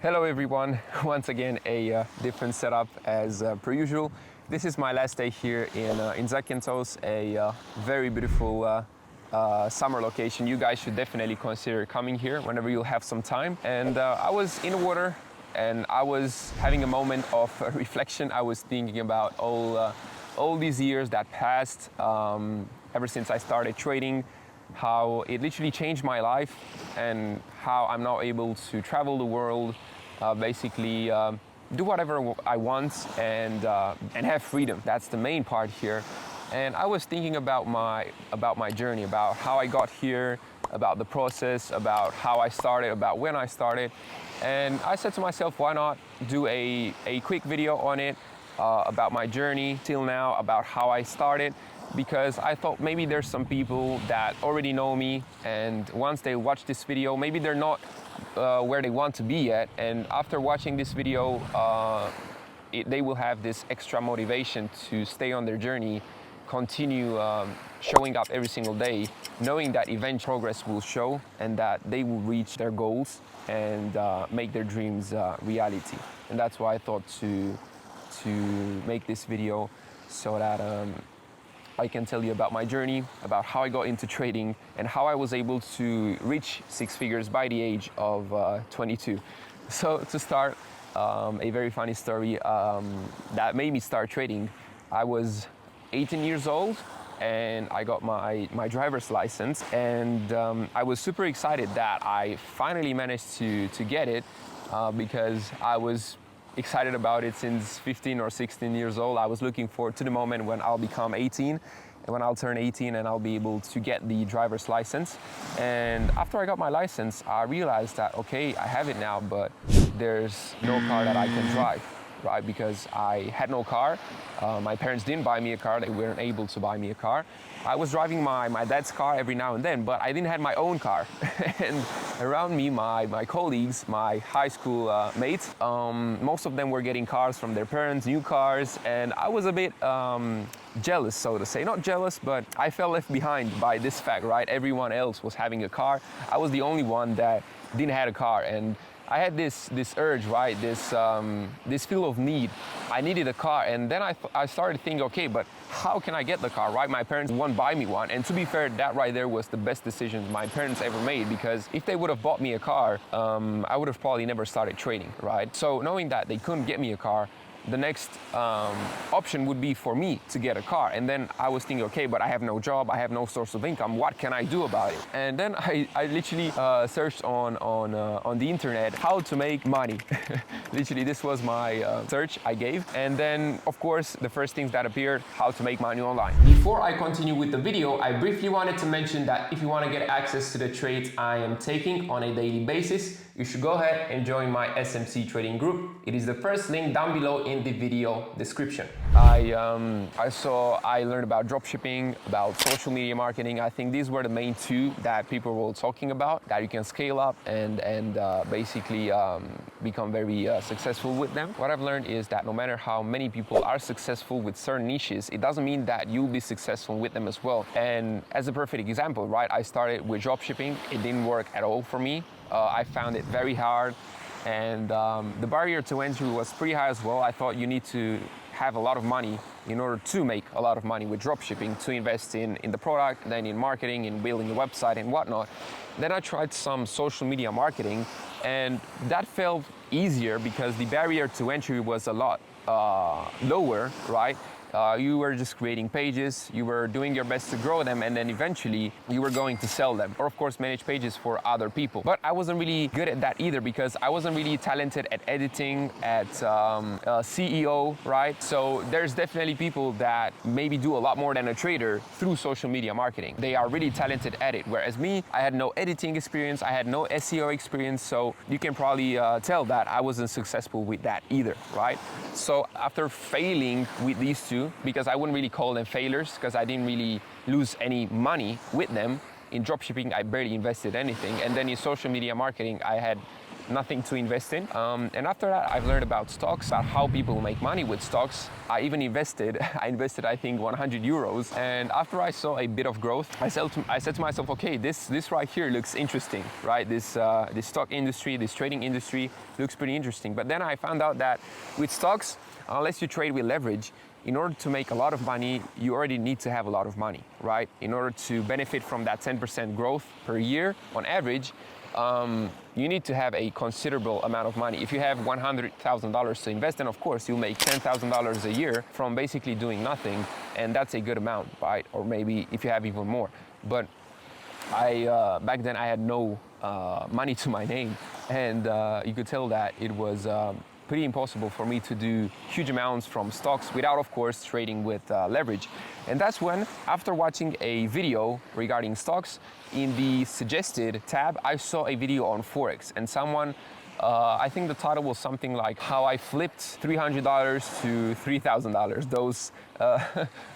Hello everyone, once again a different setup as per usual. This is my last day here in Zakynthos, a very beautiful summer location. You guys should definitely consider coming here whenever you'll have some time. And I was in the water and I was having a moment of reflection. I was thinking about all these years that passed ever since I started trading, how it literally changed my life and how I'm now able to travel the world, basically do whatever I want and have freedom. That's the main part here. And I was thinking about my journey, about how I got here, about the process, about how I started, about when I started. And I said to myself, why not do a quick video on it, about my journey till now, about how I started, because I thought maybe there's some people that already know me, and once they watch this video, maybe they're not where they want to be yet, and after watching this video, they will have this extra motivation to stay on their journey, continue showing up every single day, knowing that eventual progress will show and that they will reach their goals and make their dreams reality. And that's why I thought to make this video, so that I can tell you about my journey, about how I got into trading and how I was able to reach six figures by the age of 22. So to start, a very funny story that made me start trading. I was 18 years old and I got my driver's license, and I was super excited that I finally managed to get it, because I was excited about it since 15 or 16 years old. I was looking forward to the moment when I'll become 18, and when I'll turn 18 and I'll be able to get the driver's license. And after I got my license, I realized that, okay, I have it now, but there's no car that I can drive, right? Because I had no car. My parents didn't buy me a car. They weren't able to buy me a car. I was driving my dad's car every now and then, but I didn't have my own car. And around me, my colleagues, my high school mates, most of them were getting cars from their parents, new cars, and I was a bit jealous, so to say. Not jealous, but I felt left behind by this fact, right? Everyone else was having a car. I was the only one that didn't have a car, and I had this urge, right? This feel of need. I needed a car, and then I started thinking, okay, but how can I get the car, right? My parents won't buy me one, and to be fair, that right there was the best decision my parents ever made, because if they would have bought me a car, I would have probably never started trading, right? So knowing that they couldn't get me a car, the next option would be for me to get a car. And then I was thinking, okay, but I have no job, I have no source of income, what can I do about it? And then I literally searched on the internet how to make money. Literally, this was my search I gave. And then, of course, the first things that appeared, how to make money online. Before I continue with the video, I briefly wanted to mention that if you want to get access to the trades I am taking on a daily basis, you should go ahead and join my SMC trading group. It is the first link down below in the video description. I learned about dropshipping, about social media marketing. I think these were the main two that people were talking about, that you can scale up and basically become very successful with them. What I've learned is that no matter how many people are successful with certain niches, it doesn't mean that you'll be successful with them as well. And as a perfect example, right, I started with dropshipping. It didn't work at all for me. I found it very hard, and the barrier to entry was pretty high as well. I thought you need to have a lot of money in order to make a lot of money with dropshipping, to invest in the product, then in marketing, in building a website and whatnot. Then I tried some social media marketing, and that felt easier because the barrier to entry was a lot lower, right? You were just creating pages, you were doing your best to grow them, and then eventually you were going to sell them, or of course manage pages for other people. But I wasn't really good at that either, because I wasn't really talented at editing, at CEO, right? So there's definitely people that maybe do a lot more than a trader through social media marketing. They are really talented at it, whereas me, I had no editing experience, I had no SEO experience, so you can probably tell that I wasn't successful with that either, right? So after failing with these two, because I wouldn't really call them failures, because I didn't really lose any money with them. In dropshipping, I barely invested anything. And then in social media marketing, I had nothing to invest in. And after that, I've learned about stocks, about how people make money with stocks. I even invested, I think 100 euros. And after I saw a bit of growth, I said to myself, okay, this right here looks interesting, right? This stock industry, this trading industry looks pretty interesting. But then I found out that with stocks, unless you trade with leverage, in order to make a lot of money, you already need to have a lot of money, right? In order to benefit from that 10% growth per year on average, you need to have a considerable amount of money. If you have $100,000 to invest, then of course you'll make $10,000 a year from basically doing nothing, and that's a good amount, right? Or maybe if you have even more. But back then I had no money to my name, and you could tell that it was pretty impossible for me to do huge amounts from stocks without, of course, trading with leverage. And that's when, after watching a video regarding stocks, in the suggested tab, I saw a video on Forex, and someone, I think the title was something like how I flipped $300 to $3,000.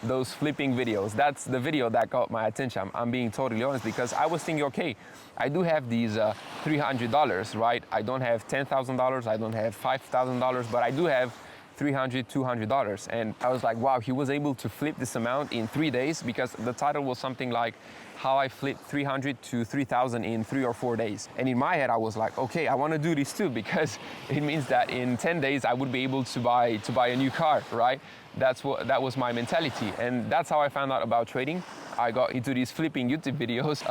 Those flipping videos. That's the video that got my attention. I'm being totally honest, because I was thinking, okay, I do have these $300, right? I don't have $10,000, I don't have $5,000, but I do have $300, $200. And I was like, wow, he was able to flip this amount in 3 days, because the title was something like how I flipped 300 to 3,000 in 3 or 4 days. And in my head, I was like, okay, I want to do this too, because it means that in 10 days, I would be able to buy a new car, right? That was my mentality. And that's how I found out about trading. I got into these flipping YouTube videos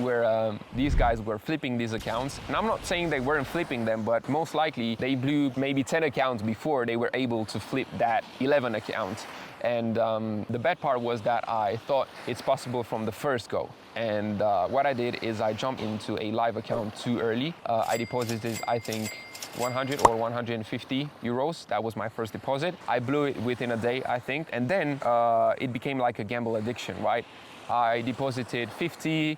where these guys were flipping these accounts. And I'm not saying they weren't flipping them, but most likely they blew maybe 10 accounts before they were able to flip that 11 account. And the bad part was that I thought it's possible from the first go. And what I did is I jumped into a live account too early. I deposited, I think, 100 or 150 euros. That was my first deposit. I blew it within a day, I think. And then it became like a gamble addiction, right? I deposited $50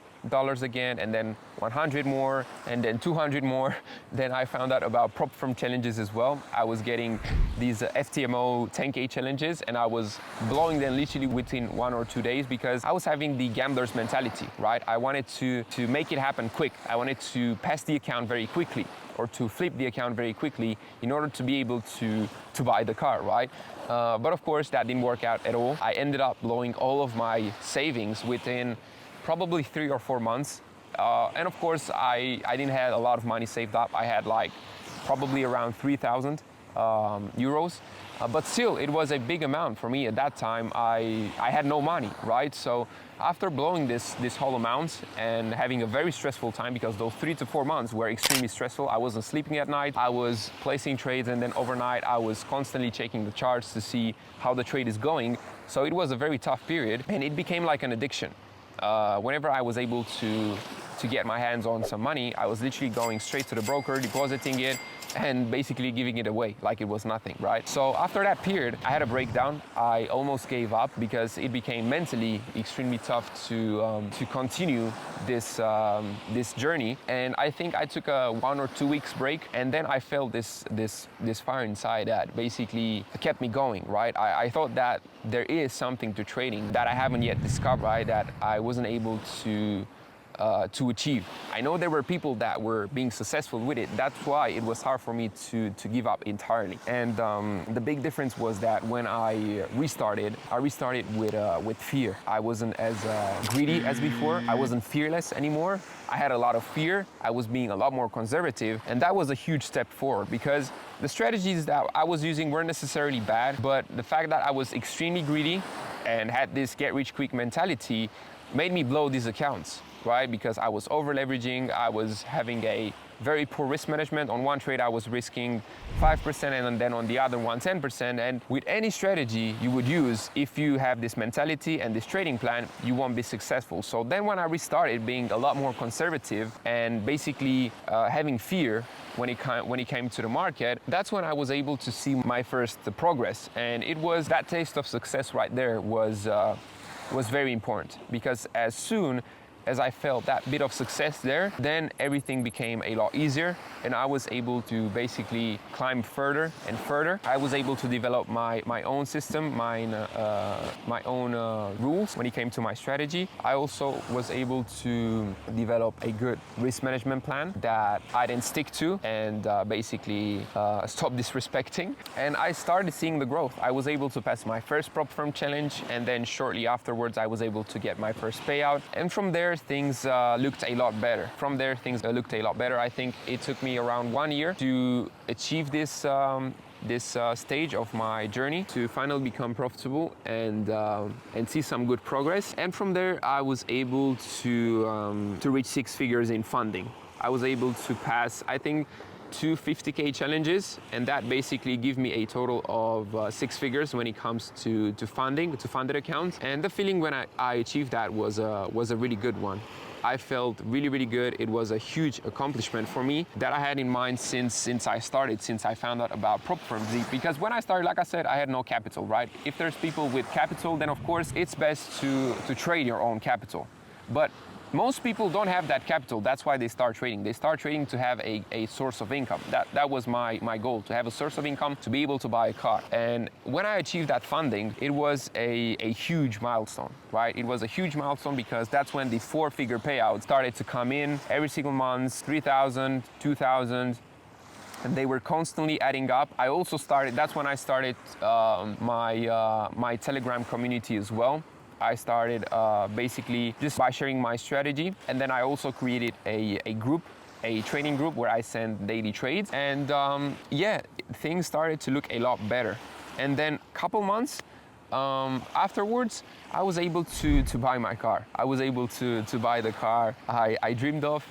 again, and then 100 more, and then 200 more. Then I found out about prop firm challenges as well. I was getting these FTMO 10K challenges, and I was blowing them literally within 1 or 2 days, because I was having the gambler's mentality, right? I wanted to make it happen quick. I wanted to pass the account very quickly, or to flip the account very quickly in order to be able to buy the car, right? But of course, that didn't work out at all. I ended up blowing all of my savings within probably 3 or 4 months. And of course, I didn't have a lot of money saved up. I had like probably around 3,000 euros. But still, it was a big amount for me at that time. I had no money, right? So after blowing this whole amount and having a very stressful time, because those 3 to 4 months were extremely stressful. I wasn't sleeping at night. I was placing trades, and then overnight I was constantly checking the charts to see how the trade is going. So it was a very tough period, and it became like an addiction. Whenever I was able to get my hands on some money, I was literally going straight to the broker, depositing it, and basically giving it away like it was nothing, right? So after that period, I had a breakdown. I almost gave up, because it became mentally extremely tough to continue this journey. And I think I took a 1 or 2 weeks break, and then I felt this fire inside that basically kept me going, right? I thought that there is something to trading that I haven't yet discovered, right? That I wasn't able to achieve. I know there were people that were being successful with it. That's why it was hard for me to give up entirely. And the big difference was that when I restarted with fear. I wasn't as greedy as before. I wasn't fearless anymore. I had a lot of fear. I was being a lot more conservative, and that was a huge step forward, because the strategies that I was using weren't necessarily bad, but the fact that I was extremely greedy and had this get-rich-quick mentality made me blow these accounts, right? Because I was over leveraging, I was having a very poor risk management. On one trade, I was risking 5%, and then on the other one, 10%. And with any strategy you would use, if you have this mentality and this trading plan, you won't be successful. So then when I restarted being a lot more conservative and basically having fear when it came to the market, that's when I was able to see my first progress. And it was that taste of success right there was very important, because as soon as I felt that bit of success there, then everything became a lot easier, and I was able to basically climb further and further. I was able to develop my own system, my own rules when it came to my strategy. I also was able to develop a good risk management plan that I didn't stick to, and basically stop disrespecting. And I started seeing the growth. I was able to pass my first prop firm challenge, and then shortly afterwards I was able to get my first payout. And from there things looked a lot better. I think it took me around 1 year to achieve this stage of my journey, to finally become profitable and see some good progress. And from there I was able to reach 6 figures in funding. I was able to pass, I think, 2 50K challenges, and that basically gave me a total of 6 figures when it comes to funding, to funded accounts. And the feeling when I achieved that was a really good one. I felt really, really good. It was a huge accomplishment for me that I had in mind since I found out about prop firms. Because when I started, like I said, I had no capital, right? If there's people with capital, then of course it's best to trade your own capital. But most people don't have that capital. That's why they start trading. They start trading to have a source of income. That was my goal, to have a source of income, to be able to buy a car. And when I achieved that funding, it was a huge milestone, right? It was a huge milestone because that's when the 4-figure payouts started to come in every single month, 3,000, 2,000. And they were constantly adding up. I also started, that's when I started my Telegram community as well. I started basically just by sharing my strategy, and then I also created a group, a trading group where I send daily trades, and yeah, things started to look a lot better. And then a couple months afterwards, I was able to buy my car. I was able to buy the car I dreamed of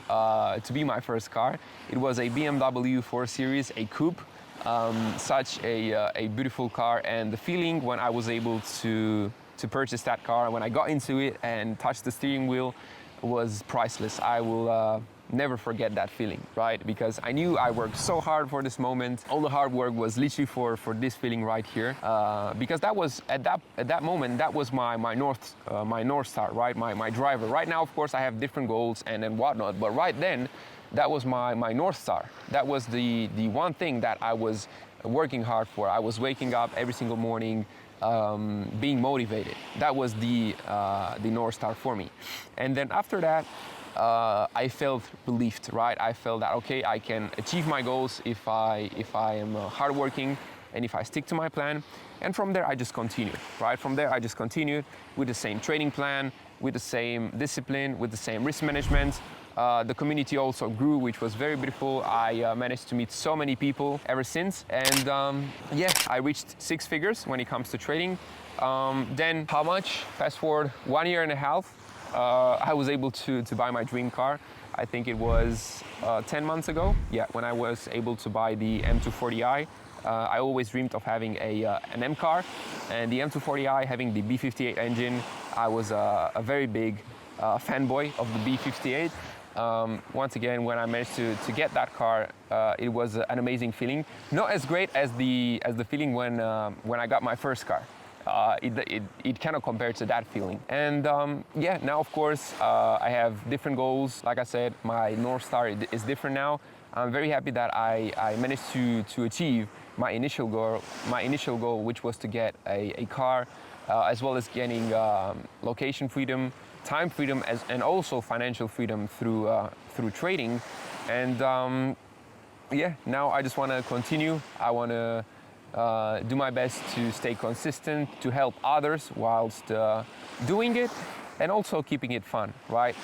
to be my first car. It was a BMW 4 Series, a coupe. Such a beautiful car, and the feeling when I was able to purchase that car, when I got into it and touched the steering wheel, was priceless. I will never forget that feeling, right? Because I knew I worked so hard for this moment. All the hard work was literally for this feeling right here, because that was at that moment, that was my north star, right? My driver. Right now, of course, I have different goals and whatnot, but right then, that was my north star. That was the one thing that I was working hard for. I was waking up every single morning, being motivated. That was the North Star for me. And then after that, I felt relieved, right? I felt that, okay, I can achieve my goals if I am hardworking and if I stick to my plan. And from there, I just continued, right? From there, I just continued with the same trading plan, with the same discipline, with the same risk management. The community also grew, which was very beautiful. I managed to meet so many people ever since. And yeah, I reached 6 figures when it comes to trading. Then how much? Fast forward 1.5 years, I was able to buy my dream car. I think it was 10 months ago. Yeah, when I was able to buy the M240i. I always dreamed of having an M car, and the M240i having the B58 engine. I was a very big fanboy of the B58. Once again, when I managed to get that car, it was an amazing feeling. Not as great as the feeling when I got my first car. It cannot compare to that feeling. And yeah, now of course I have different goals. Like I said, my North Star is different now. I'm very happy that I managed to achieve my initial goal, which was to get a car, as well as getting location freedom, time freedom, and also financial freedom through trading. And yeah, now I just want to continue. I want to do my best to stay consistent, to help others whilst doing it, and also keeping it fun, right?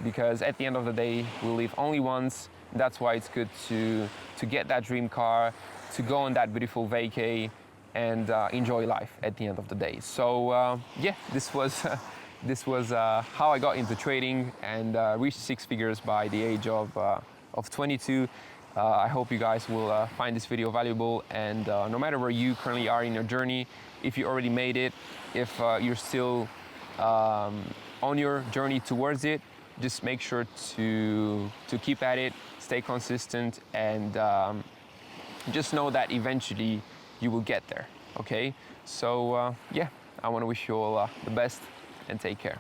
Because at the end of the day, we live only once. That's why it's good to get that dream car, to go on that beautiful vacay, and enjoy life at the end of the day. So yeah, this was how I got into trading and reached 6 figures by the age of 22. I hope you guys will find this video valuable, and no matter where you currently are in your journey, if you already made it, if you're still on your journey towards it, just make sure to keep at it, stay consistent, and just know that eventually you will get there, okay? So yeah, I want to wish you all the best, and take care.